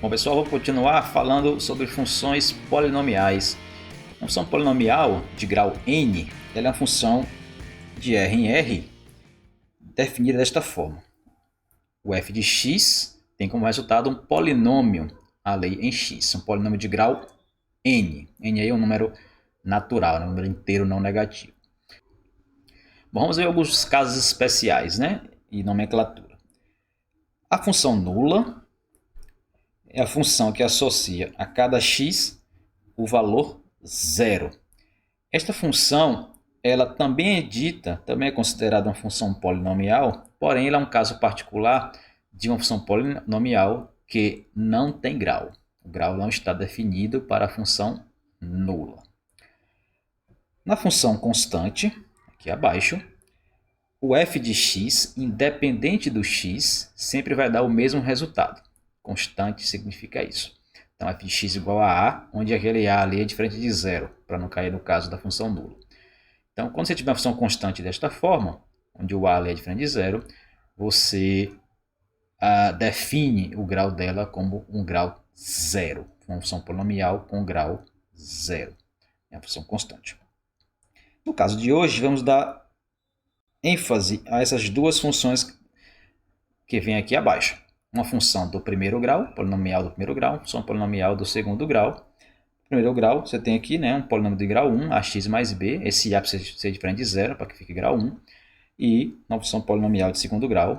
Bom, pessoal, vou continuar falando sobre funções polinomiais. A função polinomial de grau n ela é uma função de R em R definida desta forma. O f de x tem como resultado um polinômio ali em x, um polinômio de grau n. N aí é um número natural, um número inteiro não negativo. Bom, vamos ver alguns casos especiais, né? E nomenclatura. A função nula é a função que associa a cada x o valor zero. Esta função ela também é considerada uma função polinomial, porém ela é um caso particular de uma função polinomial que não tem grau. O grau não está definido para a função nula. Na função constante, aqui abaixo, o f de x, independente do x, sempre vai dar o mesmo resultado. Constante significa isso. Então, f de x igual a A, onde aquele A ali é diferente de zero, para não cair no caso da função nula. Então, quando você tiver uma função constante desta forma, onde o A ali é diferente de zero, você define o grau dela como um grau zero. Uma função polinomial com grau zero. É a função constante. No caso de hoje, vamos dar ênfase a essas duas funções que vêm aqui abaixo. Uma função do primeiro grau, polinomial do primeiro grau, função polinomial do segundo grau. Primeiro grau, você tem aqui um polinômio de grau 1, ax mais b, esse a precisa ser diferente de zero para que fique grau 1, e uma função polinomial de segundo grau,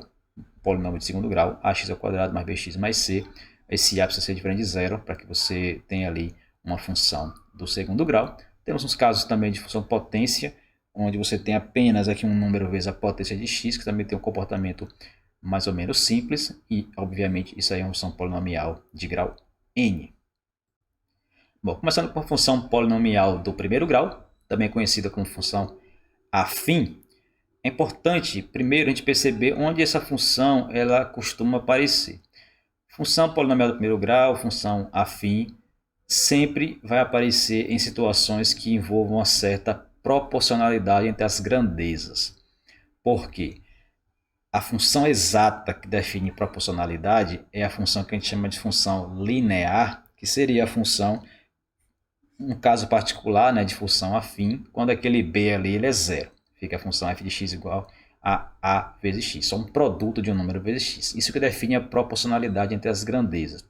polinômio de segundo grau, ax ao quadrado mais bx mais c, esse a precisa ser diferente de zero para que você tenha ali uma função do segundo grau. Temos uns casos também de função potência, onde você tem apenas aqui um número vezes a potência de x, que também tem um comportamento mais ou menos simples, e obviamente isso aí é uma função polinomial de grau n. Bom, começando com a função polinomial do primeiro grau, também conhecida como função afim, é importante primeiro a gente perceber onde essa função ela costuma aparecer. Função polinomial do primeiro grau, função afim, sempre vai aparecer em situações que envolvam uma certa proporcionalidade entre as grandezas. Por quê? A função exata que define proporcionalidade é a função que a gente chama de função linear, que seria a função, um caso particular de função afim, quando aquele b ali ele é zero. Fica a função f de x igual a vezes x, só um produto de um número vezes x. Isso que define a proporcionalidade entre as grandezas.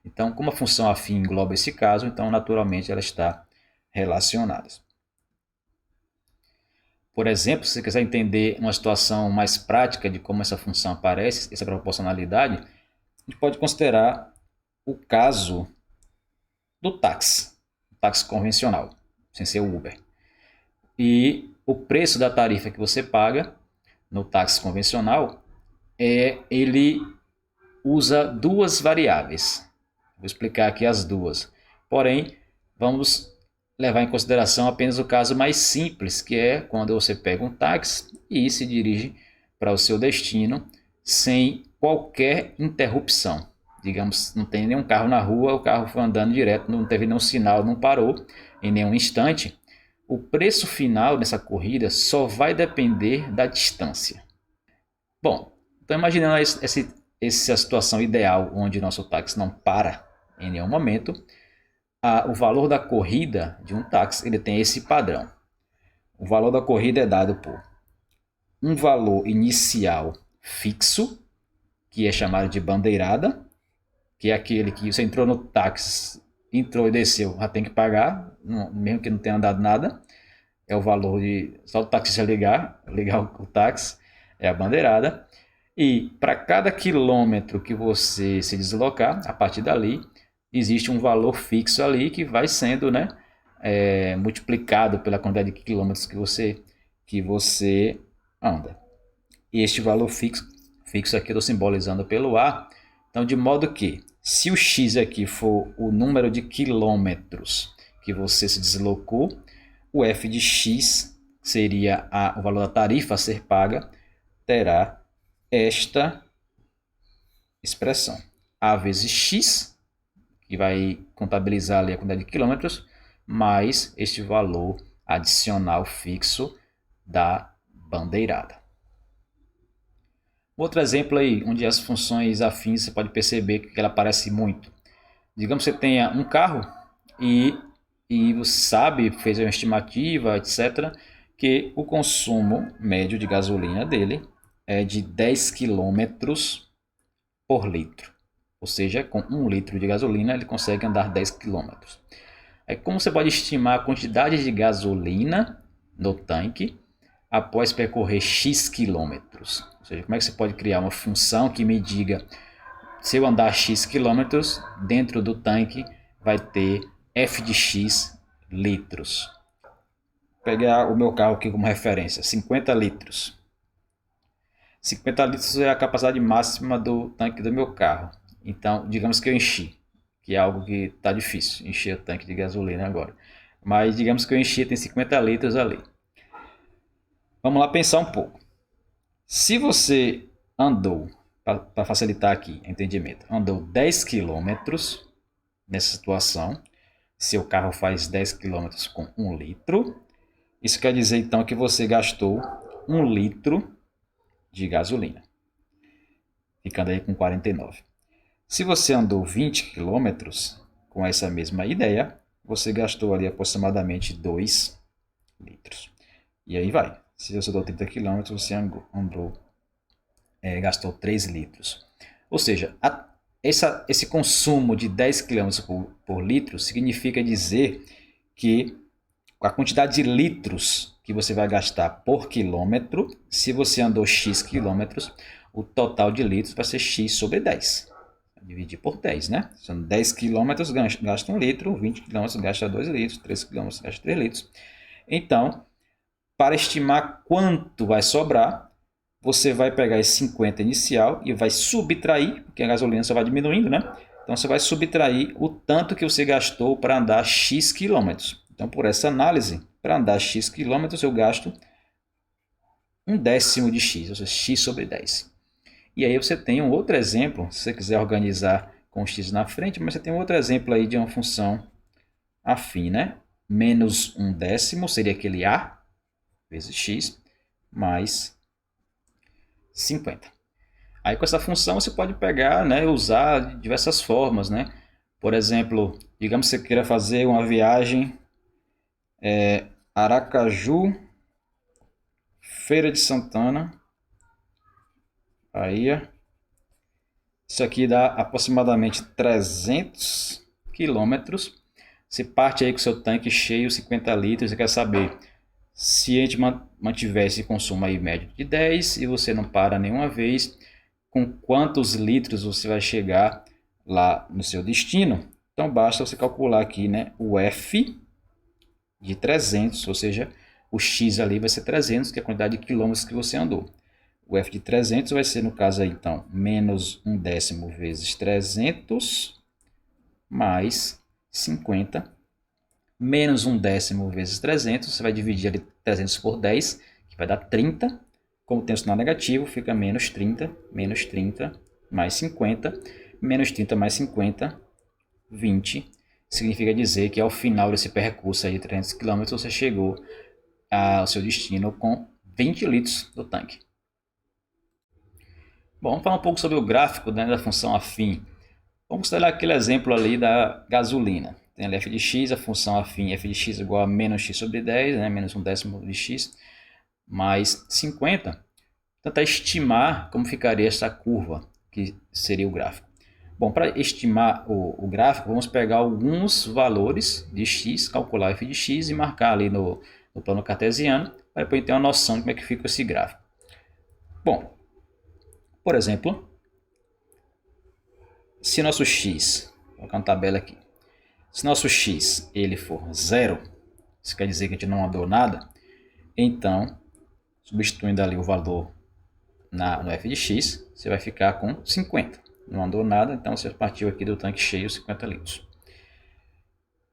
Então, como a função afim engloba esse caso, então naturalmente ela está relacionada. Por exemplo, se você quiser entender uma situação mais prática de como essa função aparece, essa proporcionalidade, a gente pode considerar o caso do táxi convencional, sem ser o Uber. E o preço da tarifa que você paga no táxi convencional, ele usa duas variáveis. Vou explicar aqui as duas. Porém, vamos levar em consideração apenas o caso mais simples, que é quando você pega um táxi e se dirige para o seu destino sem qualquer interrupção. Digamos, não tem nenhum carro na rua, o carro foi andando direto, não teve nenhum sinal, não parou em nenhum instante. O preço final dessa corrida só vai depender da distância. Bom, então imaginando essa situação ideal onde nosso táxi não para em nenhum momento, o valor da corrida de um táxi ele tem esse padrão. O valor da corrida é dado por um valor inicial fixo, que é chamado de bandeirada, que é aquele que você entrou no táxi, entrou e desceu, já tem que pagar, mesmo que não tenha andado nada. É o valor de só o taxista ligar o táxi, é a bandeirada. E para cada quilômetro que você se deslocar, a partir dali, existe um valor fixo ali que vai sendo multiplicado pela quantidade de quilômetros que você anda. E este valor fixo aqui eu estou simbolizando pelo A. Então, de modo que, se o x aqui for o número de quilômetros que você se deslocou, o f de x seria o valor da tarifa a ser paga, terá esta expressão. A vezes x, que vai contabilizar ali a quantidade de quilômetros, mais este valor adicional fixo da bandeirada. Outro exemplo aí, onde as funções afins você pode perceber que ela aparece muito. Digamos que você tenha um carro e, e você sabe, fez uma estimativa, etc., que o consumo médio de gasolina dele é de 10 quilômetros por litro. Ou seja, com 1 litro de gasolina ele consegue andar 10 quilômetros. Aí, como você pode estimar a quantidade de gasolina no tanque após percorrer X quilômetros? Ou seja, como é que você pode criar uma função que me diga se eu andar X quilômetros, dentro do tanque vai ter F de X litros. Vou pegar o meu carro aqui como referência, 50 litros. 50 litros é a capacidade máxima do tanque do meu carro. Então, digamos que eu enchi, que é algo que está difícil, encher o tanque de gasolina agora. Mas digamos que eu enchi, tem 50 litros ali. Vamos lá pensar um pouco. Se você andou, para facilitar aqui o entendimento, andou 10 quilômetros nessa situação, seu carro faz 10 quilômetros com 1 litro, isso quer dizer então que você gastou 1 litro de gasolina, ficando aí com 49. Se você andou 20 quilômetros com essa mesma ideia, você gastou ali aproximadamente 2 litros. E aí vai. Se você andou 30 quilômetros, você gastou 3 litros. Ou seja, esse consumo de 10 quilômetros por litro significa dizer que a quantidade de litros que você vai gastar por quilômetro, se você andou X quilômetros, o total de litros vai ser X sobre 10. Dividir por 10, né? São 10 quilômetros, gasta 1 litro, 20 quilômetros gasta 2 litros, 3 quilômetros gasta 3 litros. Então, para estimar quanto vai sobrar, você vai pegar esse 50 inicial e vai subtrair, porque a gasolina só vai diminuindo, né? Então você vai subtrair o tanto que você gastou para andar X quilômetros. Então, por essa análise, para andar X quilômetros, eu gasto 1/10 de X, ou seja, X sobre 10. E aí você tem um outro exemplo, se você quiser organizar com X na frente, mas você tem um outro exemplo aí de uma função afim, né? Menos 1/10 seria aquele A vezes X, mais 50. Aí com essa função você pode pegar, né, usar de diversas formas, né? Por exemplo, digamos que você queira fazer uma viagem Aracaju, Feira de Santana, Bahia. Isso aqui dá aproximadamente 300 quilômetros. Você parte aí com seu tanque cheio, 50 litros, você quer saber se a gente mantiver esse consumo aí médio de 10 e você não para nenhuma vez, com quantos litros você vai chegar lá no seu destino. Então basta você calcular aqui, né, o F de 300, ou seja, o X ali vai ser 300, que é a quantidade de quilômetros que você andou. O F de 300 vai ser, no caso aí, então, menos 1/10 vezes 300, mais 50, menos 1/10 vezes 300, você vai dividir ali 300 por 10, que vai dar 30. Como tem o sinal negativo, fica menos 30 mais 50, menos 30 mais 50, 20. Significa dizer que ao final desse percurso aí de 300 km, você chegou ao seu destino com 20 litros do tanque. Bom, vamos falar um pouco sobre o gráfico, né, da função afim. Vamos considerar aquele exemplo ali da gasolina. Tem ali f de x, a função afim f de x igual a menos x sobre 10, né, menos 1/10 de x, mais 50. Tentar estimar como ficaria essa curva, que seria o gráfico. Bom, para estimar o gráfico, vamos pegar alguns valores de x, calcular f de x e marcar ali no plano cartesiano, para depois ter uma noção de como é que fica esse gráfico. Bom, por exemplo, se nosso x, vou colocar uma tabela aqui, se nosso x ele for 0, isso quer dizer que a gente não andou nada, então, substituindo ali o valor no f de x, você vai ficar com 50. Não andou nada, então você partiu aqui do tanque cheio, 50 litros.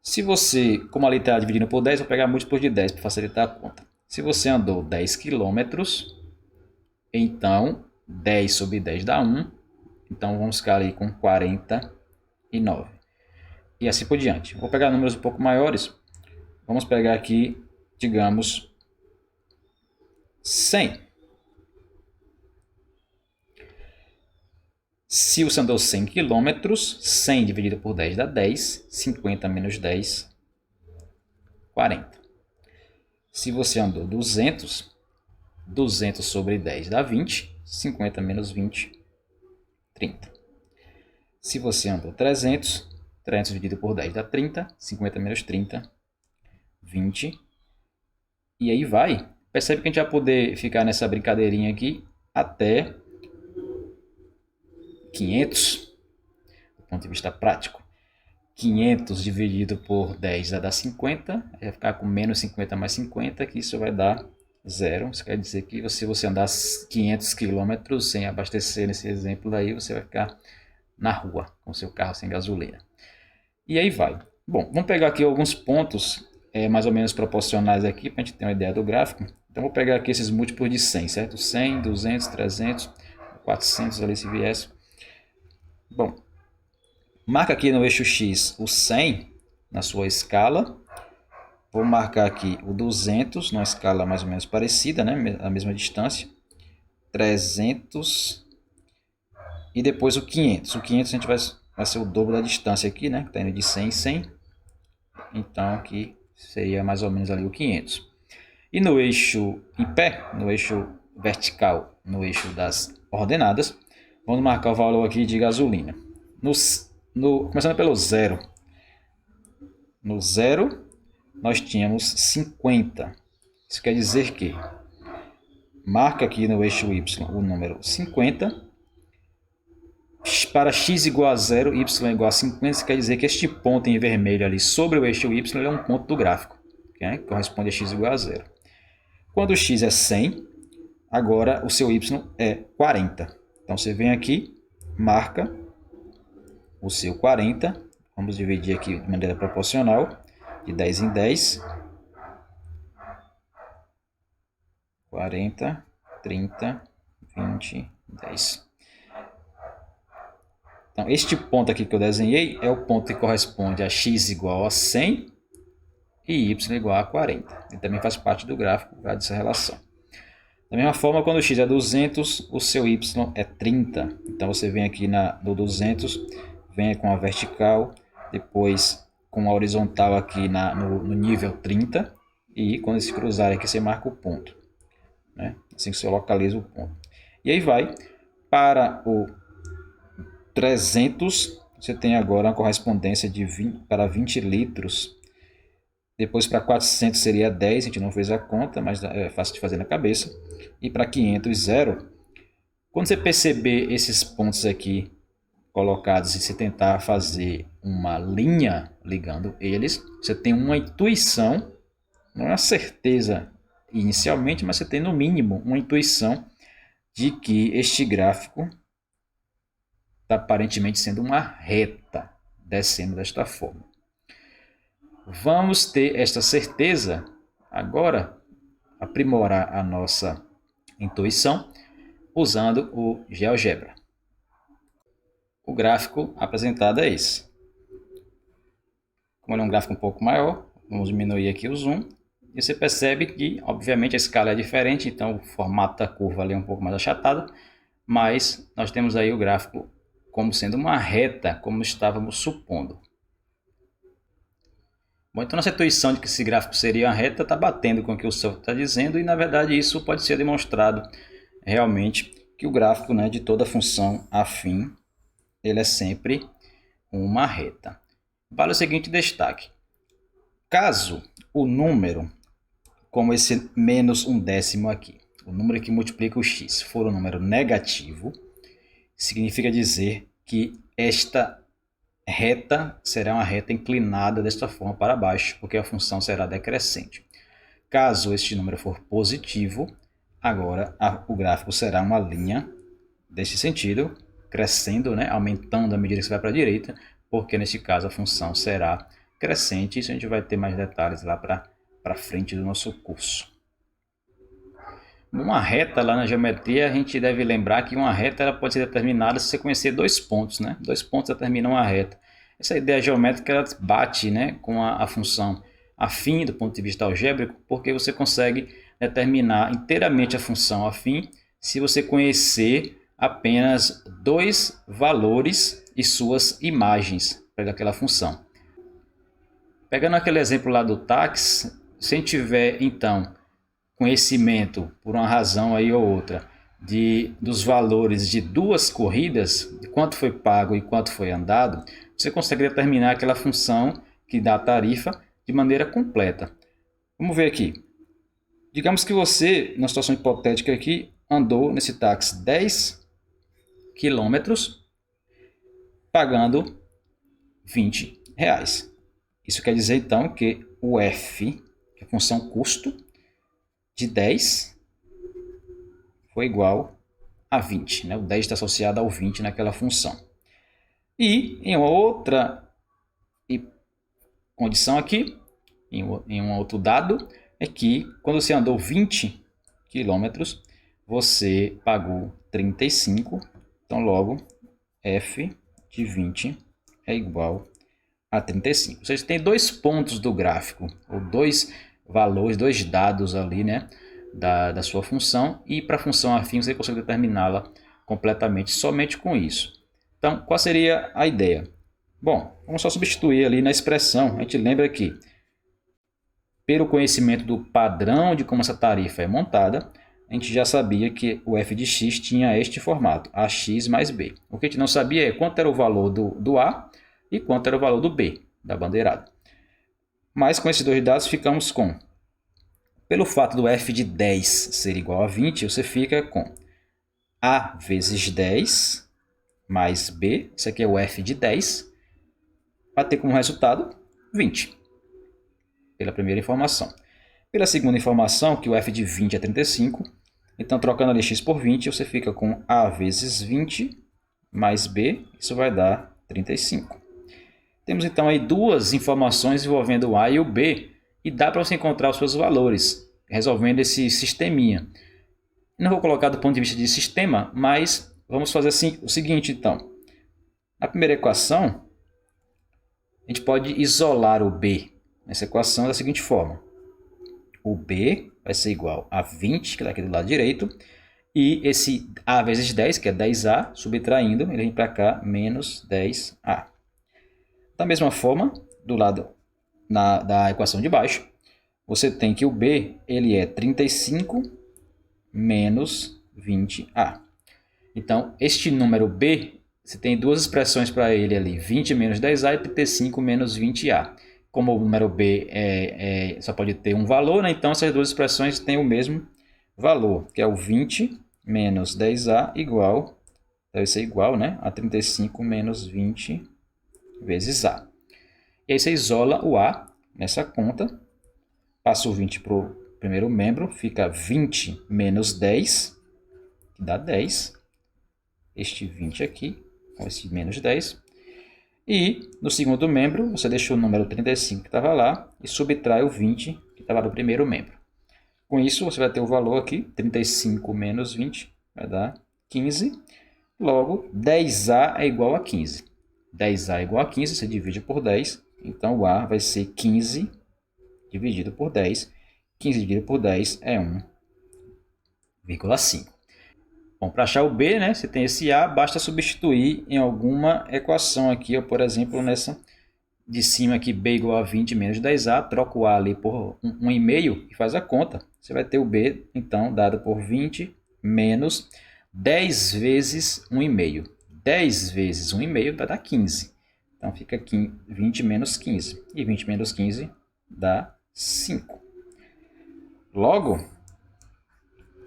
Se você, como ali está dividindo por 10, vou pegar múltiplos de 10 para facilitar a conta. Se você andou 10 quilômetros, então 10 sobre 10 dá 1. Então vamos ficar ali com 49. E assim por diante. Vou pegar números um pouco maiores. Vamos pegar aqui, digamos, 100. Se você andou 100 km, 100 dividido por 10 dá 10, 50 menos 10, 40. Se você andou 200, 200 sobre 10 dá 20, 50 menos 20, 30. Se você andou 300, 300 dividido por 10 dá 30, 50 menos 30, 20. E aí vai. Percebe que a gente vai poder ficar nessa brincadeirinha aqui até 500, do ponto de vista prático. 500 dividido por 10 vai dar 50, vai ficar com menos 50 mais 50, que isso vai dar 0. Isso quer dizer que se você andar 500 km sem abastecer nesse exemplo daí, você vai ficar na rua com seu carro sem gasolina. E aí vai. Bom, vamos pegar aqui alguns pontos mais ou menos proporcionais aqui para a gente ter uma ideia do gráfico. Então vou pegar aqui esses múltiplos de 100, certo? 100, 200, 300, 400 ali se viesse. Bom, marca aqui no eixo X o 100 na sua escala. Vou marcar aqui o 200 numa escala mais ou menos parecida, né? A mesma distância. 300 e depois o 500. O 500 a gente vai ser o dobro da distância aqui, né? Está indo de 100 em 100. Então aqui seria mais ou menos ali o 500. E no eixo em pé, no eixo vertical, no eixo das ordenadas, vamos marcar o valor aqui de gasolina. Começando pelo zero. No zero, nós tínhamos 50. Isso quer dizer que marca aqui no eixo Y o número 50. Para x igual a 0, y igual a 50, isso quer dizer que este ponto em vermelho ali sobre o eixo y é um ponto do gráfico, que corresponde a x igual a 0. Quando x é 100, agora o seu y é 40. Então você vem aqui, marca o seu 40, vamos dividir aqui de maneira proporcional, de 10 em 10, 40, 30, 20, 10. Então, este ponto aqui que eu desenhei é o ponto que corresponde a x igual a 100 e y igual a 40. Ele também faz parte do gráfico dessa relação. Da mesma forma, quando o x é 200, o seu y é 30. Então, você vem aqui no 200, vem com a vertical, depois com a horizontal aqui no nível 30. E quando eles se cruzarem aqui, você marca o ponto, né? Assim que você localiza o ponto. E aí vai para o 300, você tem agora uma correspondência de 20 para 20 litros. Depois para 400 seria 10, a gente não fez a conta, mas é fácil de fazer na cabeça. E para 500, 0. Quando você perceber esses pontos aqui colocados e você tentar fazer uma linha ligando eles, você tem uma intuição, não é uma certeza inicialmente, mas você tem no mínimo uma intuição de que este gráfico está aparentemente sendo uma reta, descendo desta forma. Vamos ter esta certeza agora, aprimorar a nossa intuição usando o GeoGebra. O gráfico apresentado é esse. Como ele é um gráfico um pouco maior, vamos diminuir aqui o zoom. E você percebe que, obviamente, a escala é diferente, então o formato da curva ali é um pouco mais achatado, mas nós temos aí o gráfico como sendo uma reta, como estávamos supondo. Bom, então nossa intuição de que esse gráfico seria uma reta está batendo com o que o software está dizendo, e na verdade isso pode ser demonstrado realmente que o gráfico, né, de toda função afim, ele é sempre uma reta. Vale o seguinte destaque: caso o número, como esse menos um décimo aqui, o número que multiplica o x, for um número negativo, significa dizer que esta reta será uma reta inclinada desta forma para baixo, porque a função será decrescente. Caso este número for positivo, agora o gráfico será uma linha desse sentido, crescendo, né, aumentando à medida que você vai para a direita, porque nesse caso a função será crescente. Isso a gente vai ter mais detalhes lá para frente do nosso curso. Uma reta lá na geometria, a gente deve lembrar que uma reta ela pode ser determinada se você conhecer dois pontos, né? Dois pontos determinam uma reta. Essa ideia geométrica ela bate, né, com a função afim do ponto de vista algébrico, porque você consegue determinar inteiramente a função afim se você conhecer apenas dois valores e suas imagens para aquela função. Pegando aquele exemplo lá do táxi, se a gente tiver então conhecimento, por uma razão aí ou outra, dos valores de duas corridas, de quanto foi pago e quanto foi andado, você consegue determinar aquela função que dá a tarifa de maneira completa. Vamos ver aqui. Digamos que você, na situação hipotética aqui, andou nesse táxi 10 quilômetros pagando R$20. Isso quer dizer então que o F, que é a função custo, de 10 foi igual a 20. Né? O 10 está associado ao 20 naquela função. E em outra condição aqui, em um outro dado, é que quando você andou 20 quilômetros, você pagou 35. Então, logo, F de 20 é igual a 35. Ou seja, tem dois pontos do gráfico, ou dois valores, dois dados ali, né, da sua função, e para a função afim você consegue determiná-la completamente somente com isso. Então, qual seria a ideia? Bom, vamos só substituir ali na expressão. A gente lembra que, pelo conhecimento do padrão de como essa tarifa é montada, a gente já sabia que o f de x tinha este formato, ax mais b. O que a gente não sabia é quanto era o valor do A e quanto era o valor do B, da bandeirada. Mas com esses dois dados ficamos com, pelo fato do f de 10 ser igual a 20, você fica com A vezes 10 mais B, isso aqui é o f de 10, vai ter como resultado 20, pela primeira informação. Pela segunda informação, que o f de 20 é 35, então trocando ali x por 20, você fica com A vezes 20 mais B, isso vai dar 35. Temos então aí duas informações envolvendo o A e o B, e dá para você encontrar os seus valores, resolvendo esse sisteminha. Não vou colocar do ponto de vista de sistema, mas vamos fazer assim, o seguinte então. Na primeira equação, a gente pode isolar o B nessa equação da seguinte forma. O B vai ser igual a 20, que está aqui do lado direito, e esse A vezes 10, que é 10A, subtraindo, ele vem para cá, menos 10A. Da mesma forma, do lado da equação de baixo, você tem que o B ele é 35 menos 20A. Então, este número B, você tem duas expressões para ele ali, 20 menos 10A e 35 menos 20A. Como o número B só pode ter um valor, né? Então essas duas expressões têm o mesmo valor, que é o 20 menos 10A igual, deve ser igual, né, a 35 menos 20 vezes A. E aí você isola o A nessa conta, passa o 20 para o primeiro membro, fica 20 menos 10, que dá 10. Este 20 aqui, com esse menos 10. E no segundo membro, você deixa o número 35 que estava lá e subtrai o 20 que estava no primeiro membro. Com isso, você vai ter o valor aqui, 35 menos 20, vai dar 15. Logo, 10A é igual a 15. 10A é igual a 15, você divide por 10. Então, o A vai ser 15 dividido por 10. 15 dividido por 10 é 1,5. Bom, para achar o B, né, você tem esse A, basta substituir em alguma equação aqui, ou, por exemplo, nessa de cima aqui, B igual a 20 menos 10A, troca o A ali por 1,5 e faz a conta. Você vai ter o B, então, dado por 20 menos 10 vezes 1,5. 10 vezes 1,5 vai dar 15. Então, fica 20 menos 15. E 20 menos 15 dá 5. Logo,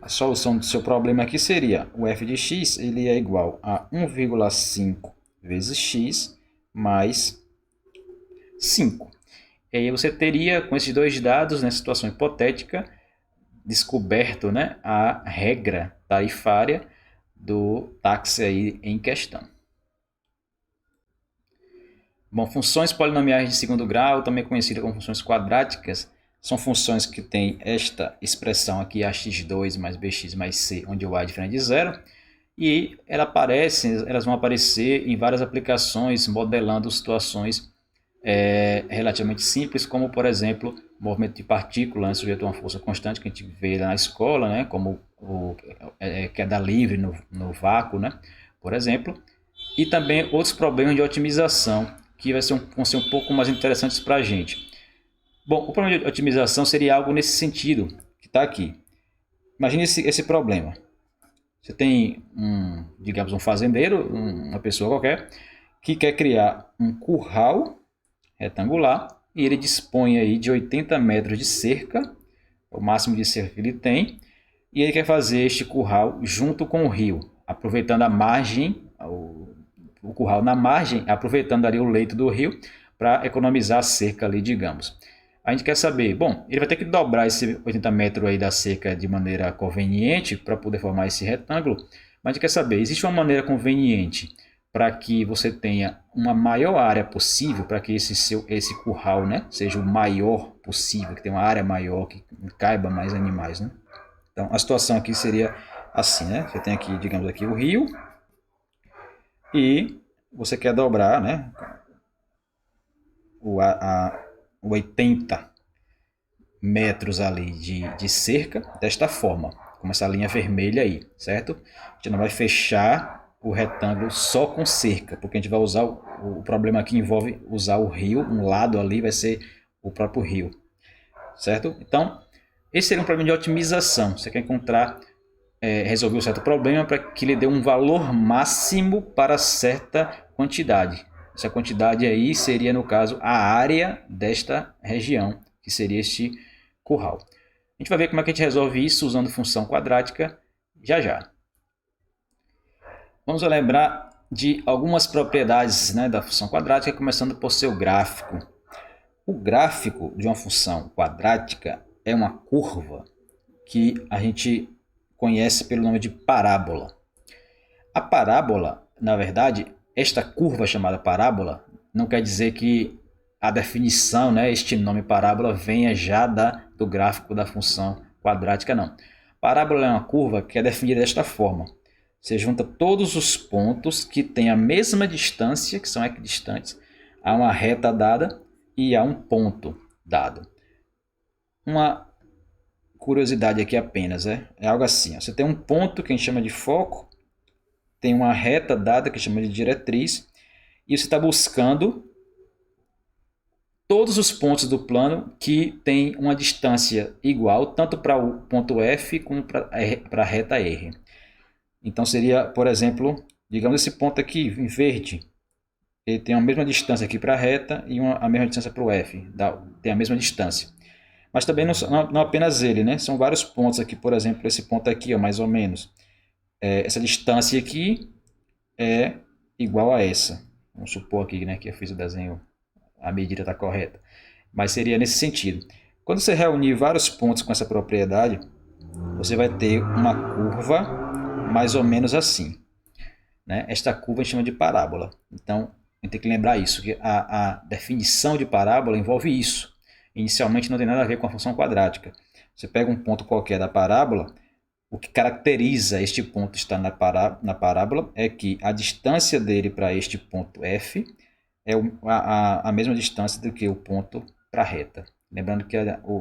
a solução do seu problema aqui seria o f de x ele é igual a 1,5 vezes x mais 5. E aí você teria, com esses dois dados, nessa situação hipotética, descoberto, né, a regra tarifária do táxi aí em questão. Bom, funções polinomiais de segundo grau, também conhecidas como funções quadráticas, são funções que têm esta expressão aqui, ax2 mais bx mais c, onde o a é diferente de zero, e elas vão aparecer em várias aplicações, modelando situações relativamente simples, como, por exemplo, movimento de partícula, né, sujeito a uma força constante, que a gente vê lá na escola, né, como ou queda livre no vácuo, né? Por exemplo. E também outros problemas de otimização que vão ser um pouco mais interessantes para a gente. Bom, o problema de otimização seria algo nesse sentido que está aqui. Imagine esse problema. Você tem digamos, um fazendeiro, uma pessoa qualquer, que quer criar um curral retangular e ele dispõe aí de 80 metros de cerca, o máximo de cerca que ele tem, e ele quer fazer este curral junto com o rio, aproveitando a margem, o curral na margem, aproveitando ali o leito do rio para economizar a cerca ali, digamos. A gente quer saber, bom, ele vai ter que dobrar esse 80 metros aí da cerca de maneira conveniente para poder formar esse retângulo, mas a gente quer saber, existe uma maneira conveniente para que você tenha uma maior área possível, para que esse curral, né, seja o maior possível, que tenha uma área maior, que caiba mais animais, né? Então, a situação aqui seria assim, né? Você tem aqui, digamos aqui, o rio e você quer dobrar, né, o 80 metros ali de cerca desta forma, como essa linha vermelha aí, certo? A gente não vai fechar o retângulo só com cerca, porque a gente vai usar, o problema aqui envolve usar o rio, um lado ali vai ser o próprio rio, certo? Então, esse seria um problema de otimização, você quer encontrar, resolver um certo problema para que lhe dê um valor máximo para certa quantidade. Essa quantidade aí seria, no caso, a área desta região, que seria este curral. A gente vai ver como é que a gente resolve isso usando função quadrática já já. Vamos lembrar de algumas propriedades, né, da função quadrática, começando por seu gráfico. O gráfico de uma função quadrática é uma curva que a gente conhece pelo nome de parábola. A parábola, na verdade, esta curva chamada parábola, não quer dizer que a definição, né, este nome parábola, venha já do gráfico da função quadrática, não. Parábola é uma curva que é definida desta forma. Você junta todos os pontos que têm a mesma distância, que são equidistantes, a uma reta dada e a um ponto dado. Uma curiosidade aqui apenas, é algo assim. Você tem um ponto que a gente chama de foco, tem uma reta dada que chama de diretriz, e você está buscando todos os pontos do plano que tem uma distância igual, tanto para o ponto F como para a reta R. Então seria, por exemplo, digamos esse ponto aqui em verde, ele tem a mesma distância aqui para a reta e a mesma distância para o F, tem a mesma distância. Mas também não apenas ele, né? São vários pontos aqui, por exemplo, esse ponto aqui, ó, mais ou menos. Essa distância aqui é igual a essa. Vamos supor aqui, né, que eu fiz o desenho, a medida está correta. Mas seria nesse sentido. Quando você reunir vários pontos com essa propriedade, você vai ter uma curva mais ou menos assim, né? Esta curva a gente chama de parábola. Então, a gente tem que lembrar isso, que a definição de parábola envolve isso. Inicialmente não tem nada a ver com a função quadrática. Você pega um ponto qualquer da parábola, o que caracteriza este ponto estar na parábola é que a distância dele para este ponto F é a mesma distância do que o ponto para a reta. Lembrando que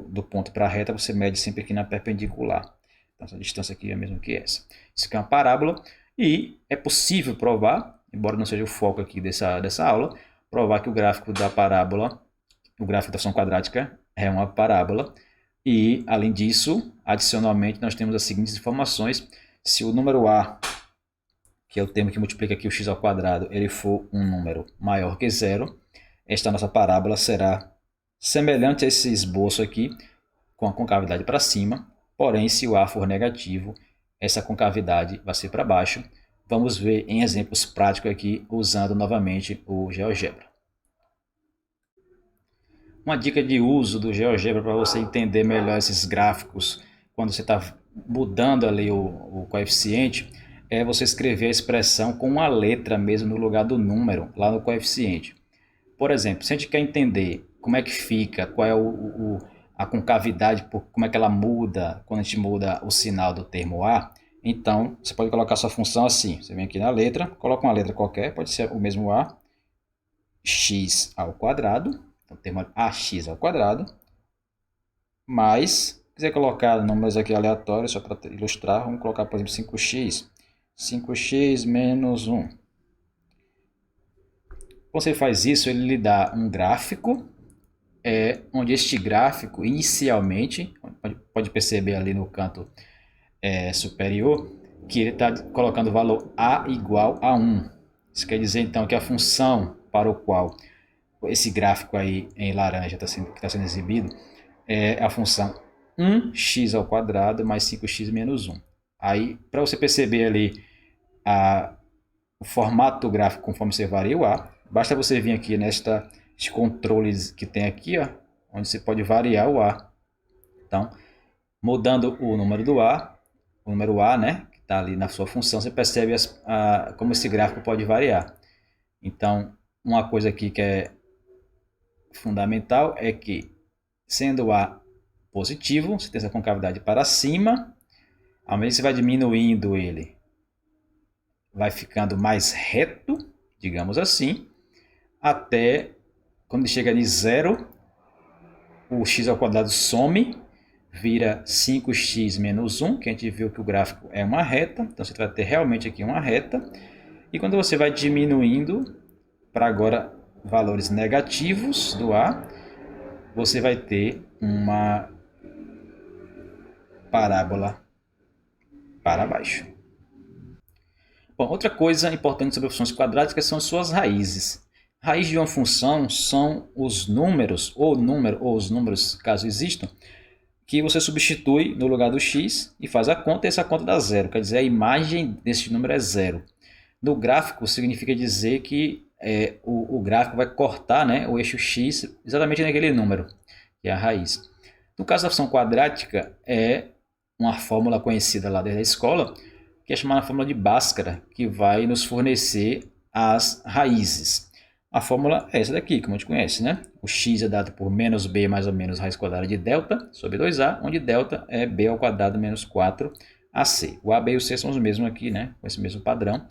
do ponto para a reta você mede sempre aqui na perpendicular. Então, essa distância aqui é a mesma que essa. Isso aqui é uma parábola e é possível provar, embora não seja o foco aqui dessa aula, provar que o gráfico da parábola, o gráfico da função quadrática é uma parábola. E, além disso, adicionalmente, nós temos as seguintes informações. Se o número A, que é o termo que multiplica aqui o x ao quadrado, ele for um número maior que zero, esta nossa parábola será semelhante a esse esboço aqui, com a concavidade para cima. Porém, se o A for negativo, essa concavidade vai ser para baixo. Vamos ver em exemplos práticos aqui, usando novamente o GeoGebra. Uma dica de uso do GeoGebra para você entender melhor esses gráficos quando você está mudando ali o coeficiente é você escrever a expressão com uma letra mesmo no lugar do número lá no coeficiente. Por exemplo, se a gente quer entender como é que fica, qual é a concavidade, como é que ela muda quando a gente muda o sinal do termo A, então você pode colocar sua função assim. Você vem aqui na letra, coloca uma letra qualquer, pode ser o mesmo A, x ao quadrado. Então, temos ax ao quadrado mais quiser colocar números aqui aleatórios, só para ilustrar, vamos colocar, por exemplo, 5x. 5x menos 1. Quando você faz isso, ele lhe dá um gráfico, onde este gráfico, inicialmente, pode perceber ali no canto superior, que ele está colocando o valor a igual a 1. Isso quer dizer, então, que a função para o qual esse gráfico aí em laranja que está sendo exibido é a função 1x ao quadrado mais 5x menos 1. Aí, para você perceber ali o formato do gráfico conforme você varia o a, basta você vir aqui nestes controles que tem aqui, ó, onde você pode variar o a. Então, mudando o número do a, o número a, né, que está ali na sua função, você percebe como esse gráfico pode variar. Então, uma coisa aqui que é fundamental é que, sendo o a positivo, você tem essa concavidade para cima, à medida que você vai diminuindo ele, vai ficando mais reto, digamos assim, até quando chega de zero, o x ao quadrado some, vira 5x menos 1, que a gente viu que o gráfico é uma reta, então você vai ter realmente aqui uma reta, e quando você vai diminuindo para agora valores negativos do a, você vai ter uma parábola para baixo. Bom, outra coisa importante sobre funções quadráticas são as suas raízes. Raiz de uma função são os números, ou os números, caso existam, que você substitui no lugar do x e faz a conta, e essa conta dá zero. Quer dizer, a imagem desse número é zero. No gráfico, significa dizer que o gráfico vai cortar, né, o eixo x exatamente naquele número, que é a raiz. No caso da função quadrática, é uma fórmula conhecida lá desde a escola, que é chamada fórmula de Bhaskara, que vai nos fornecer as raízes. A fórmula é essa daqui, como a gente conhece, né? O x é dado por menos b mais ou menos raiz quadrada de delta sobre 2a, onde delta é b ao quadrado menos 4ac. O a, b e o c são os mesmos aqui, né? Com esse mesmo padrão.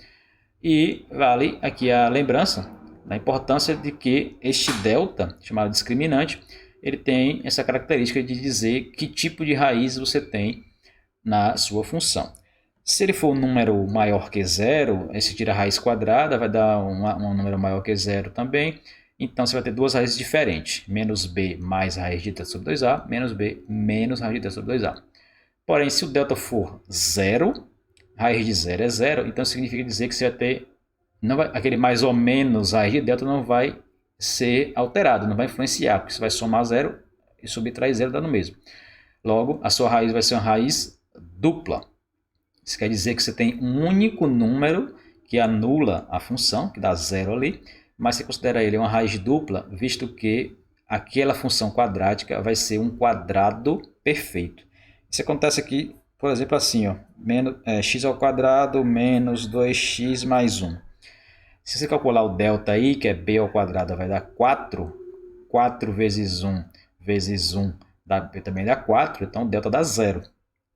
E vale aqui a lembrança da importância de que este delta, chamado discriminante, ele tem essa característica de dizer que tipo de raiz você tem na sua função. Se ele for um número maior que zero, você tira a raiz quadrada, vai dar um número maior que zero também. Então, você vai ter duas raízes diferentes. Menos b mais raiz de delta sobre 2a, menos b menos raiz de delta sobre 2a. Porém, se o delta for zero, raiz de zero é zero, então significa dizer que você vai ter... aquele mais ou menos raiz de delta não vai ser alterado, não vai influenciar, porque você vai somar zero e subtrair zero dando o mesmo. Logo, a sua raiz vai ser uma raiz dupla. Isso quer dizer que você tem um único número que anula a função, que dá zero ali, mas você considera ele uma raiz dupla, visto que aquela função quadrática vai ser um quadrado perfeito. Isso acontece aqui, por exemplo, assim, ó, x ao quadrado menos 2x mais 1. Se você calcular o delta aí, que é b ao quadrado, vai dar 4. 4 vezes 1 vezes 1 também dá 4, então o delta dá zero.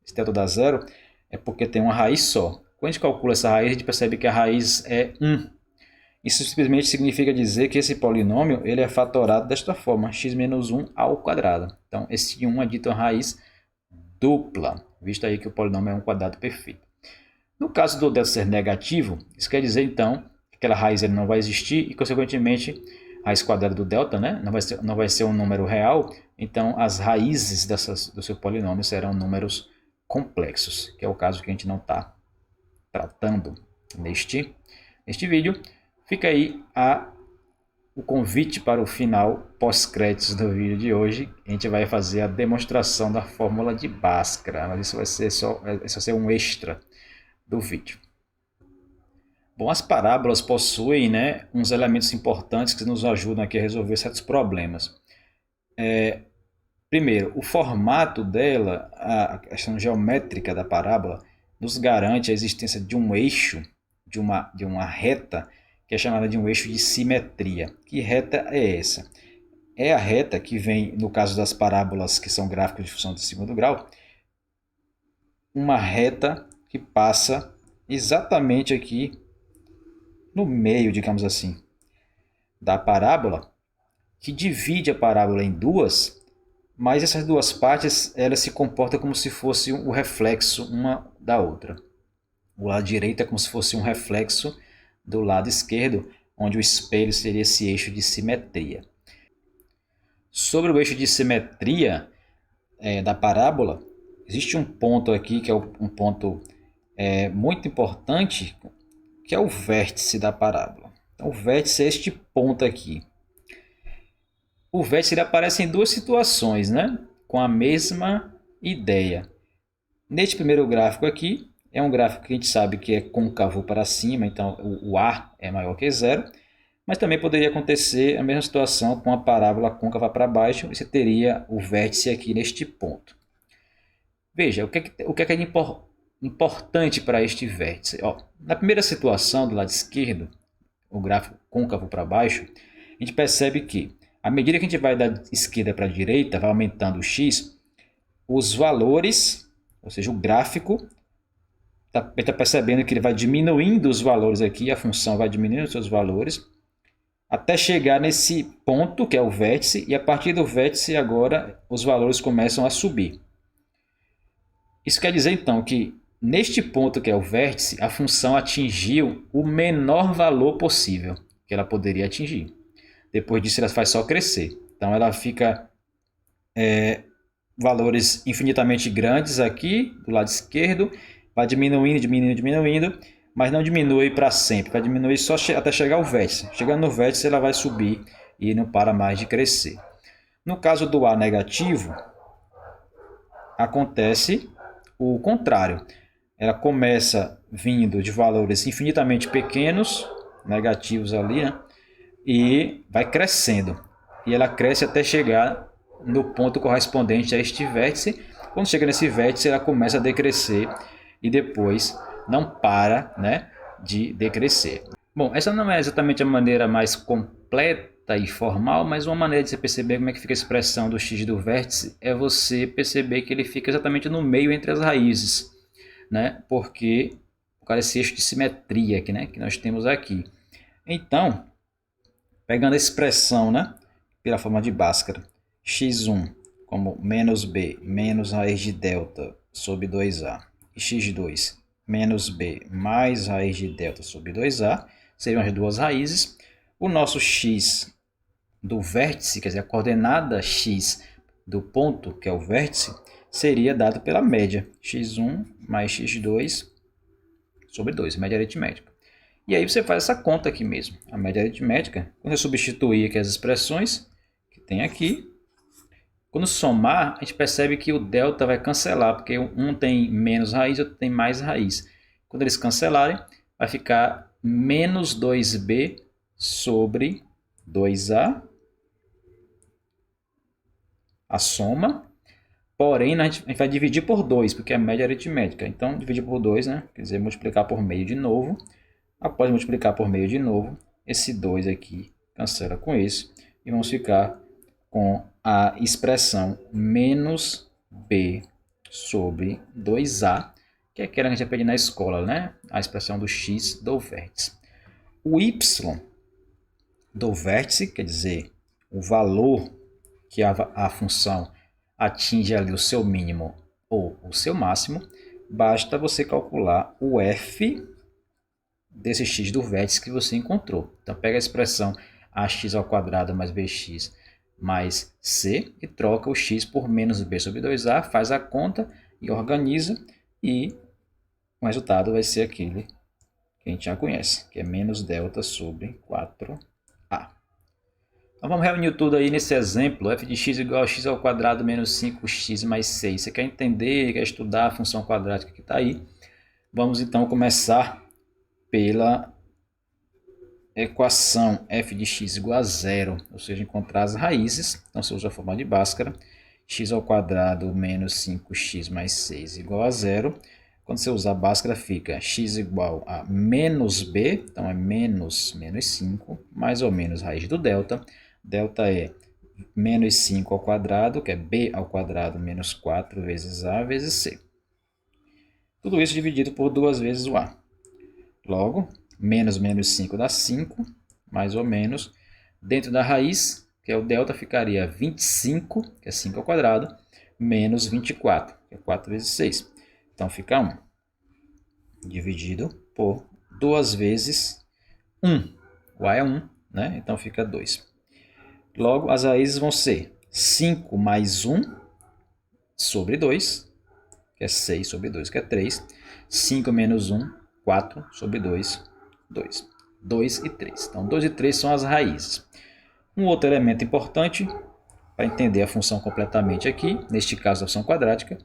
Esse delta dá zero é porque tem uma raiz só. Quando a gente calcula essa raiz, a gente percebe que a raiz é 1. Isso simplesmente significa dizer que esse polinômio ele é fatorado desta forma, x menos 1 ao quadrado. Então, esse 1 é dito uma raiz dupla, visto aí que o polinômio é um quadrado perfeito. No caso do delta ser negativo, isso quer dizer, então, que aquela raiz ele não vai existir e, consequentemente, a raiz quadrada do delta, né, não vai ser um número real, então as raízes do seu polinômio serão números complexos, que é o caso que a gente não está tratando neste vídeo. Fica aí o convite para o final pós-créditos do vídeo de hoje. A gente vai fazer a demonstração da fórmula de Bhaskara, mas isso vai ser um extra do vídeo. Bom, as parábolas possuem, né, uns elementos importantes que nos ajudam aqui a resolver certos problemas. Primeiro, o formato dela, a questão geométrica da parábola, nos garante a existência de um eixo, de uma reta, que é chamada de um eixo de simetria. Que reta é essa? É a reta que vem, no caso das parábolas que são gráficos de função de segundo grau, uma reta que passa exatamente aqui no meio, digamos assim, da parábola, que divide a parábola em duas, mas essas duas partes elas se comportam como se fosse o reflexo uma da outra. O lado direito é como se fosse um reflexo do lado esquerdo, onde o espelho seria esse eixo de simetria. Sobre o eixo de simetria da parábola, existe um ponto aqui que é um ponto muito importante, que é o vértice da parábola. Então, o vértice é este ponto aqui. O vértice ele aparece em duas situações, né? Com a mesma ideia. Neste primeiro gráfico aqui, é um gráfico que a gente sabe que é côncavo para cima, então o A é maior que zero. Mas também poderia acontecer a mesma situação com a parábola côncava para baixo, e você teria o vértice aqui neste ponto. Veja, o que é importante para este vértice? Ó, na primeira situação, do lado esquerdo, o gráfico côncavo para baixo, a gente percebe que, à medida que a gente vai da esquerda para a direita, vai aumentando o x, os valores, ou seja, o gráfico, está percebendo que ele vai diminuindo os valores aqui, a função vai diminuindo os seus valores, até chegar nesse ponto, que é o vértice, e a partir do vértice agora os valores começam a subir. Isso quer dizer então que neste ponto que é o vértice, a função atingiu o menor valor possível que ela poderia atingir. Depois disso ela faz só crescer. Então ela fica valores infinitamente grandes aqui do lado esquerdo, vai diminuindo, diminuindo, diminuindo, mas não diminui para sempre, vai diminuir só até chegar ao vértice. Chegando no vértice ela vai subir e não para mais de crescer. No caso do A negativo, acontece o contrário. Ela começa vindo de valores infinitamente pequenos, negativos ali, né? E vai crescendo. E ela cresce até chegar no ponto correspondente a este vértice. Quando chega nesse vértice, ela começa a decrescer e depois não para, né, de decrescer. Bom, essa não é exatamente a maneira mais completa e formal, mas uma maneira de você perceber como é que fica a expressão do x do vértice é você perceber que ele fica exatamente no meio entre as raízes, né? Porque por causa desse eixo de simetria aqui, né, que nós temos aqui. Então, pegando a expressão, né, pela forma de Bhaskara, x1 como menos b menos raiz de delta sobre 2a e x2 menos b mais raiz de delta sobre 2a seriam as duas raízes. O nosso x do vértice, quer dizer, a coordenada x do ponto, que é o vértice, seria dado pela média, x1 mais x2 sobre 2, média aritmética. E aí você faz essa conta aqui mesmo, a média aritmética. Quando você substituir aqui as expressões que tem aqui, quando somar, a gente percebe que o delta vai cancelar, porque um tem menos raiz, outro tem mais raiz. Quando eles cancelarem, vai ficar menos 2b sobre 2a, a soma. Porém, a gente vai dividir por 2, porque é a média aritmética. Então, dividir por 2, né? Quer dizer, multiplicar por meio de novo. Após multiplicar por meio de novo, esse 2 aqui cancela com isso. E vamos ficar com a expressão menos b sobre 2a, que é aquela que a gente aprende na escola, né? A expressão do x do vértice. O y do vértice, quer dizer, o valor que a função atinge ali o seu mínimo ou o seu máximo, basta você calcular o f desse x do vértice que você encontrou. Então pega a expressão ax ao quadrado mais bx mais c e troca o x por menos b sobre 2a, faz a conta e organiza, e o resultado vai ser aquele que a gente já conhece, que é menos delta sobre 4a. Então vamos reunir tudo aí nesse exemplo, f de x igual a x ao quadrado menos 5x mais 6. Você quer entender, quer estudar a função quadrática que está aí? Vamos então começar pela equação f de x igual a zero, ou seja, encontrar as raízes. Então você usa a forma de Bhaskara, x ao quadrado menos 5x mais 6 igual a zero. Quando você usar Bhaskara fica x igual a menos b, então é menos 5, mais ou menos raiz do delta. Delta é menos 5 ao quadrado, que é b ao quadrado menos 4 vezes a vezes c. Tudo isso dividido por 2 vezes o a. Logo, menos 5 dá 5, mais ou menos. Dentro da raiz, que é o delta, ficaria 25, que é 5 ao quadrado, menos 24, que é 4 vezes 6. Então fica 1, dividido por 2 vezes 1. O A é 1, né? Então fica 2. Logo, as raízes vão ser 5 mais 1 sobre 2, que é 6 sobre 2, que é 3. 5 menos 1, 4 sobre 2, 2. 2 e 3. Então, 2 e 3 são as raízes. Um outro elemento importante, para entender a função completamente aqui, neste caso da função quadrática,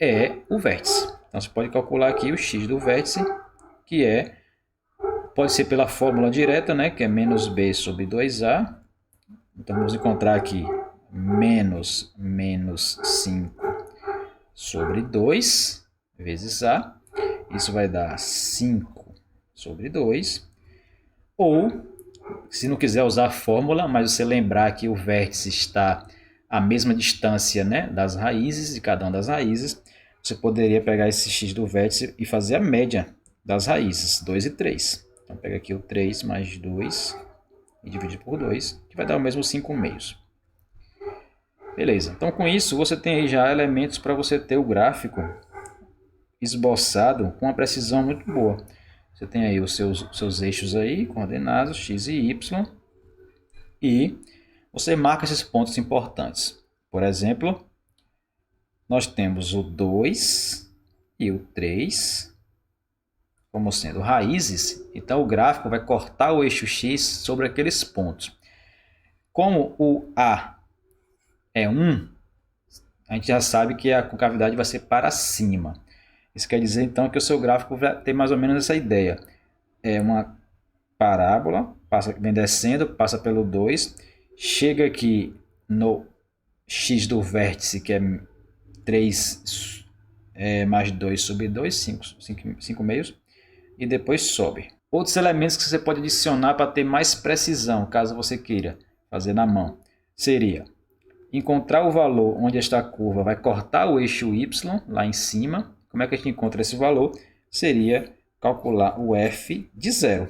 é o vértice. Então, você pode calcular aqui o x do vértice, que pode ser pela fórmula direta, né, que é menos b sobre 2a. Então, vamos encontrar aqui menos 5 sobre 2 vezes a. Isso vai dar 5 sobre 2. Ou, se não quiser usar a fórmula, mas você lembrar que o vértice está à mesma distância, né, das raízes, de cada uma das raízes, você poderia pegar esse x do vértice e fazer a média das raízes, 2 e 3. Então, pega aqui o 3 mais 2 e divide por 2, que vai dar o mesmo 5 meios. Beleza, então com isso você tem aí já elementos para você ter o gráfico esboçado com uma precisão muito boa. Você tem aí os seus eixos aí, coordenados, x e y, e você marca esses pontos importantes. Por exemplo, nós temos o 2 e o 3 como sendo raízes, então o gráfico vai cortar o eixo x sobre aqueles pontos. Como o A é 1, a gente já sabe que a concavidade vai ser para cima. Isso quer dizer, então, que o seu gráfico vai ter mais ou menos essa ideia. É uma parábola, vem descendo, passa pelo 2, chega aqui no x do vértice, que é 3 mais 2 sobre 2, 5 meios, e depois sobe. Outros elementos que você pode adicionar para ter mais precisão, caso você queira fazer na mão, seria encontrar o valor onde esta curva vai cortar o eixo y lá em cima. Como é que a gente encontra esse valor? Seria calcular o f de 0.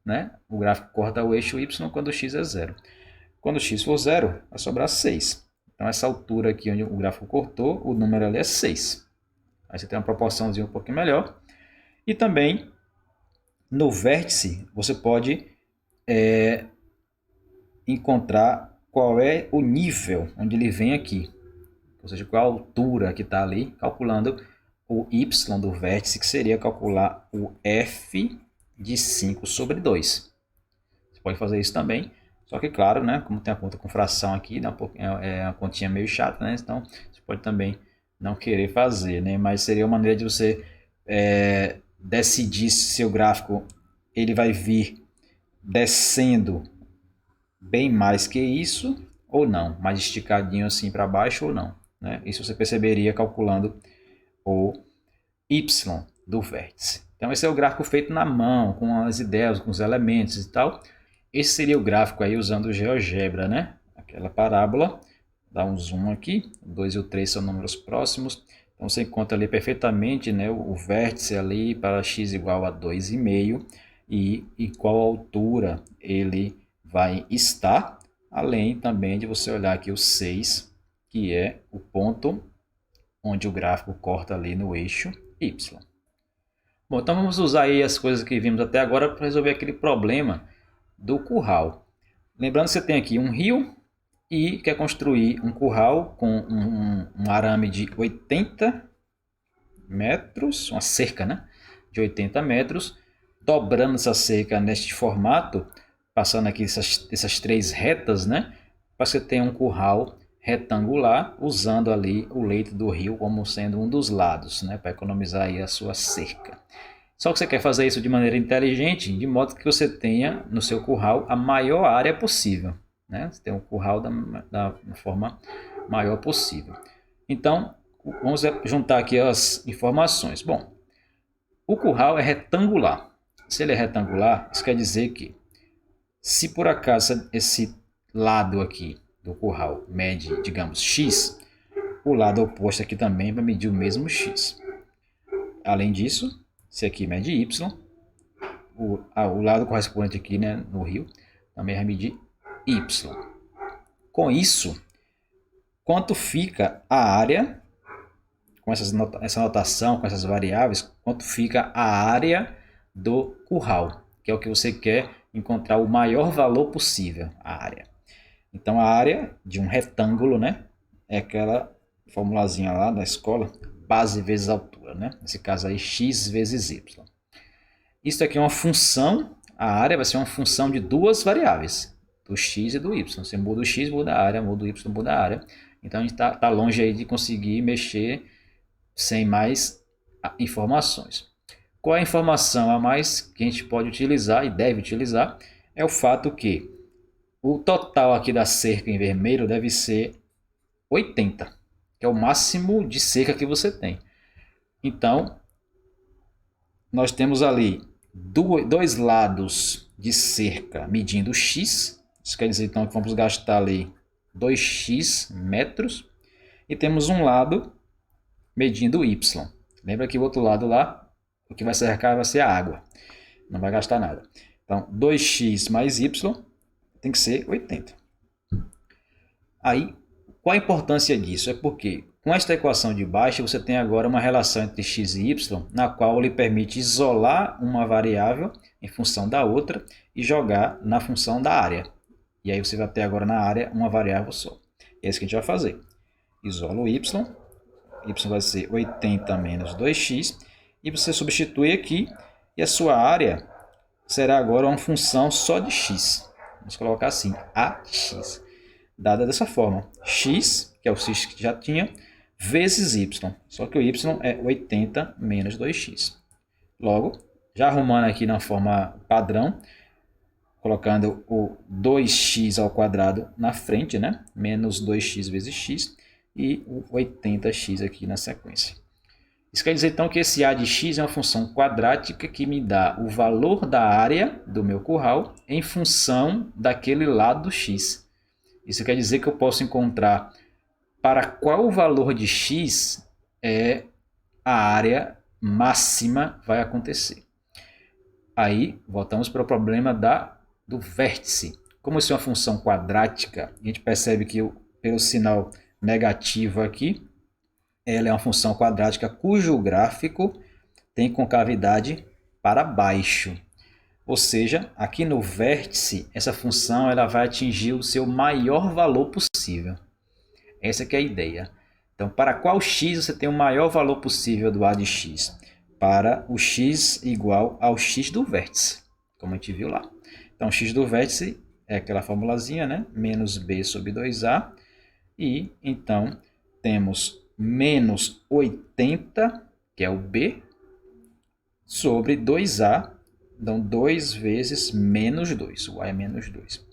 Né? O gráfico corta o eixo y quando x é 0. Quando x for 0, vai sobrar 6. Então, essa altura aqui onde o gráfico cortou, o número ali é 6. Aí você tem uma proporçãozinha um pouquinho melhor. E também, no vértice, você pode encontrar qual é o nível onde ele vem aqui. Ou seja, qual a altura que está ali, calculando o y do vértice, que seria calcular o f de 5 sobre 2. Você pode fazer isso também, só que claro, né, como tem a conta com fração aqui, né, é uma continha meio chata, né, então você pode também não querer fazer, né, mas seria uma maneira de você decidir se seu gráfico ele vai vir descendo bem mais que isso ou não, mais esticadinho assim para baixo ou não. Né? Isso você perceberia calculando o y do vértice. Então esse é o gráfico feito na mão, com as ideias, com os elementos e tal. Esse seria o gráfico aí usando o GeoGebra, né? Aquela parábola, dá um zoom aqui, o 2 e o 3 são números próximos. Então você encontra ali perfeitamente, né, o vértice ali para x igual a 2,5 e qual altura ele vai estar, além também de você olhar aqui o 6, que é o ponto onde o gráfico corta ali no eixo y. Bom, então vamos usar aí as coisas que vimos até agora para resolver aquele problema do curral. Lembrando que você tem aqui um rio e quer construir um curral com um arame de 80 metros, uma cerca, né, de 80 metros, dobrando essa cerca neste formato, passando aqui essas 3 retas, né, para você ter um curral retangular, usando ali o leito do rio como sendo um dos lados, né, para economizar aí a sua cerca. Só que você quer fazer isso de maneira inteligente, de modo que você tenha no seu curral a maior área possível. Né? Você tem um curral da forma maior possível. Então, vamos juntar aqui as informações. Bom, o curral é retangular. Se ele é retangular, isso quer dizer que, se por acaso esse lado aqui do curral mede, digamos, x, o lado oposto aqui também vai medir o mesmo x. Além disso, se aqui mede y, o lado correspondente aqui, né, no rio também vai medir y. Com isso, quanto fica a área, com essa notação, com essas variáveis, quanto fica a área do curral, que é o que você quer encontrar o maior valor possível, a área. Então, a área de um retângulo, né, é aquela formulazinha lá da escola, base vezes altura, né? Nesse caso aí, x vezes y. Isso aqui é uma função, a área vai ser uma função de duas variáveis, do x e do y. Você muda o x, muda a área, muda o y, muda a área. Então, a gente está longe aí de conseguir mexer sem mais informações. Qual é a informação a mais que a gente pode utilizar e deve utilizar? É o fato que o total aqui da cerca em vermelho deve ser 80, que é o máximo de cerca que você tem. Então, nós temos ali dois lados de cerca medindo x. Isso quer dizer então que vamos gastar ali 2x metros. E temos um lado medindo y. Lembra que o outro lado lá, o que vai cercar vai ser a água. Não vai gastar nada. Então, 2x mais y tem que ser 80. Aí, qual a importância disso? É porque com esta equação de baixo, você tem agora uma relação entre x e y, na qual lhe permite isolar uma variável em função da outra e jogar na função da área. E aí você vai ter agora na área uma variável só. É isso que a gente vai fazer. Isola o y vai ser 80 menos 2x, e você substitui aqui, e a sua área será agora uma função só de x. Vamos colocar assim, ax, dada dessa forma. X, que é o x que já tinha, vezes y. Só que o y é 80 menos 2x. Logo, já arrumando aqui na forma padrão, colocando o 2x ao quadrado na frente, né? Menos 2x vezes x, e o 80x aqui na sequência. Isso quer dizer então que esse a de x é uma função quadrática que me dá o valor da área do meu curral em função daquele lado x. Isso quer dizer que eu posso encontrar para qual valor de x a área máxima vai acontecer. Aí voltamos para o problema do vértice. Como isso é uma função quadrática, a gente percebe que pelo sinal negativo aqui, ela é uma função quadrática cujo gráfico tem concavidade para baixo. Ou seja, aqui no vértice, essa função ela vai atingir o seu maior valor possível. Essa que é a ideia. Então, para qual x você tem o maior valor possível do a de x? Para o x igual ao x do vértice, como a gente viu lá. Então, x do vértice é aquela formulazinha, né? Menos b sobre 2a. E, então, temos menos 80, que é o b, sobre 2a. Então, 2 vezes menos 2. O a é menos 2.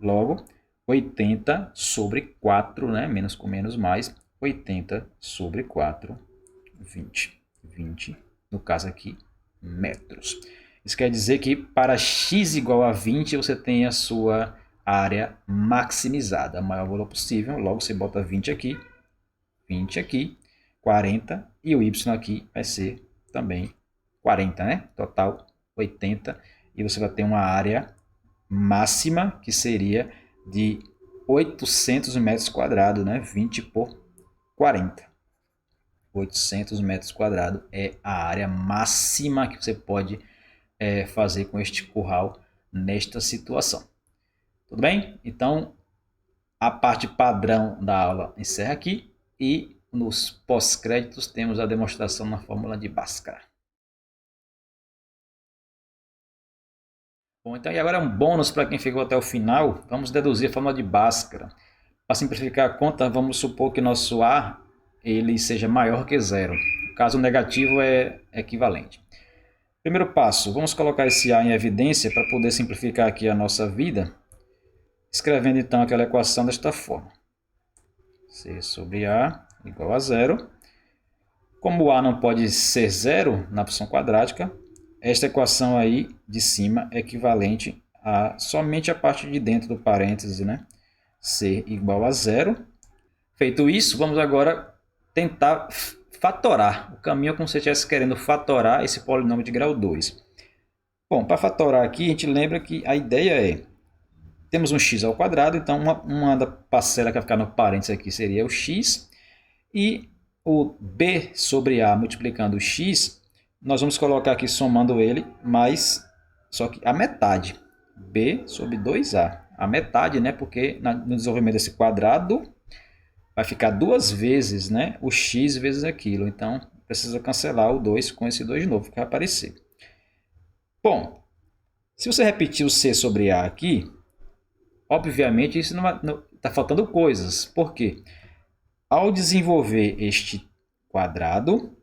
Logo, 80 sobre 4, né? Menos com menos mais. 80 sobre 4, 20. 20, no caso aqui, metros. Isso quer dizer que para x igual a 20, você tem a sua área maximizada, o maior valor possível. Logo, você bota 20 aqui, 40, e o y aqui vai ser também 40, né? Total 80, e você vai ter uma área máxima que seria de 800 metros quadrados, né? 20 por 40. 800 metros quadrados é a área máxima que você pode fazer com este curral nesta situação. Tudo bem? Então, a parte padrão da aula encerra aqui e nos pós-créditos temos a demonstração na fórmula de Bhaskara. Bom, então e agora um bônus para quem ficou até o final. Vamos deduzir a fórmula de Bhaskara. Para simplificar a conta, vamos supor que nosso A ele seja maior que zero. O caso negativo é equivalente. Primeiro passo, vamos colocar esse A em evidência para poder simplificar aqui a nossa vida, escrevendo então aquela equação desta forma. C sobre A igual a zero. Como o A não pode ser zero na função quadrática, esta equação aí de cima é equivalente a somente a parte de dentro do parêntese, né? C igual a zero. Feito isso, vamos agora tentar fatorar. O caminho é como se você estivesse querendo fatorar esse polinômio de grau 2. Bom, para fatorar aqui, a gente lembra que a ideia é temos um x ao quadrado, então uma da parcela que vai ficar no parênteses aqui seria o x, e o b sobre a multiplicando o x, nós vamos colocar aqui somando ele, mais, só que a metade, b sobre 2a, a metade, né, porque no desenvolvimento desse quadrado vai ficar duas vezes, né, o x vezes aquilo, então precisa cancelar o 2 com esse 2 de novo que vai aparecer. Bom, se você repetir o c sobre a aqui, obviamente isso não está faltando coisas. Por quê? Ao desenvolver este quadrado,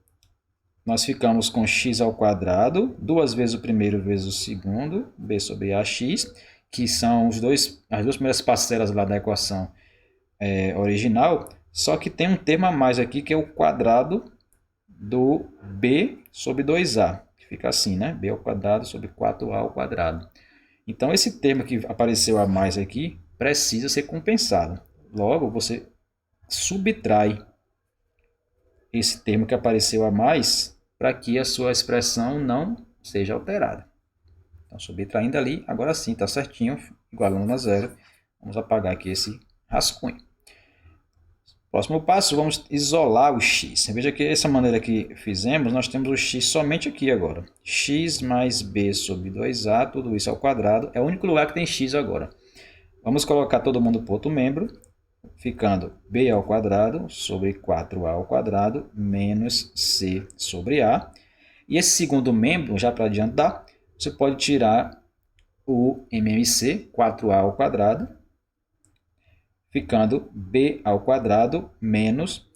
nós ficamos com x ao quadrado, duas vezes o primeiro vezes o segundo, b sobre ax, que são as duas primeiras parcelas lá da equação original, só que tem um termo a mais aqui, que é o quadrado do b sobre 2a, que fica assim, né? b ao quadrado sobre 4a ao quadrado. Então, esse termo que apareceu a mais aqui precisa ser compensado. Logo, você subtrai esse termo que apareceu a mais para que a sua expressão não seja alterada. Então, subtraindo ali, agora sim, está certinho, igualando a zero. Vamos apagar aqui esse rascunho. Próximo passo, vamos isolar o x. Veja que essa maneira que fizemos, nós temos o x somente aqui agora. X mais b sobre 2a, tudo isso ao quadrado. É o único lugar que tem x agora. Vamos colocar todo mundo por outro membro, ficando b ao quadrado sobre 4a ao quadrado menos c sobre a. E esse segundo membro, já para adiantar, você pode tirar o MMC, 4a ao quadrado, ficando b ao quadrado menos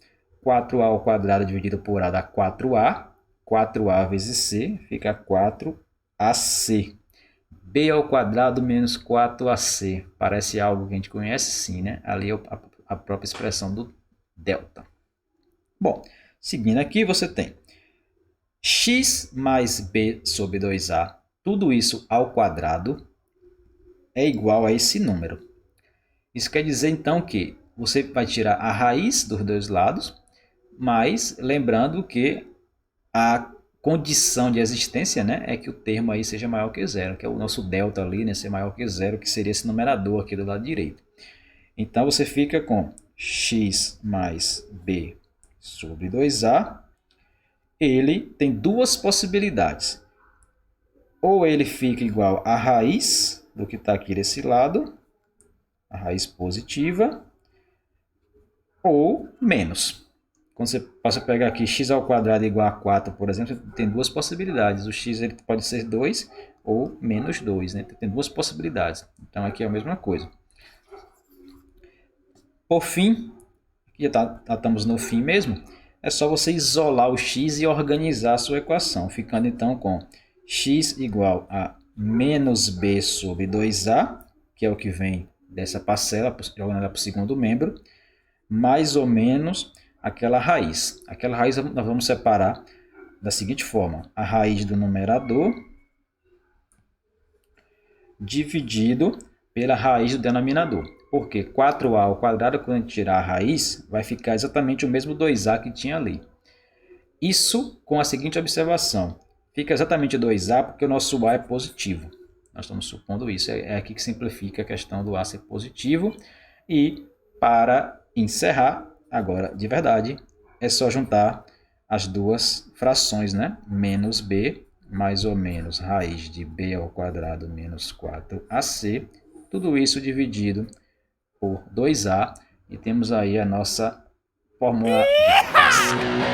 4a ao quadrado dividido por a dá 4a. 4a vezes c fica 4ac. b ao quadrado menos 4ac. Parece algo que a gente conhece? Sim, né? Ali é a própria expressão do delta. Bom, seguindo aqui você tem x mais b sobre 2a, tudo isso ao quadrado, é igual a esse número. Isso quer dizer, então, que você vai tirar a raiz dos dois lados, mas lembrando que a condição de existência, né, é que o termo aí seja maior que zero, que é o nosso delta ali, né, ser maior que zero, que seria esse numerador aqui do lado direito. Então, você fica com x mais b sobre 2a. Ele tem duas possibilidades. Ou ele fica igual à raiz do que está aqui desse lado, a raiz positiva, ou menos. Quando você passa a pegar aqui x ao quadrado igual a 4, por exemplo, tem duas possibilidades. O x ele pode ser 2 ou menos 2, né? Tem duas possibilidades. Então aqui é a mesma coisa. Por fim, aqui já estamos no fim mesmo, é só você isolar o x e organizar a sua equação, ficando então com x igual a menos b sobre 2a, que é o que vem dessa parcela, jogando ela para o segundo membro, mais ou menos aquela raiz. Aquela raiz nós vamos separar da seguinte forma: a raiz do numerador dividido pela raiz do denominador. Porque 4a ao quadrado, quando a gente tirar a raiz, vai ficar exatamente o mesmo 2a que tinha ali. Isso com a seguinte observação: fica exatamente 2a porque o nosso a é positivo. Nós estamos supondo isso. É aqui que simplifica a questão do a ser positivo. E para encerrar, agora de verdade, é só juntar as duas frações, né? Menos b, mais ou menos raiz de b ao quadrado menos 4ac. Tudo isso dividido por 2a. E temos aí a nossa fórmula de Bhaskara.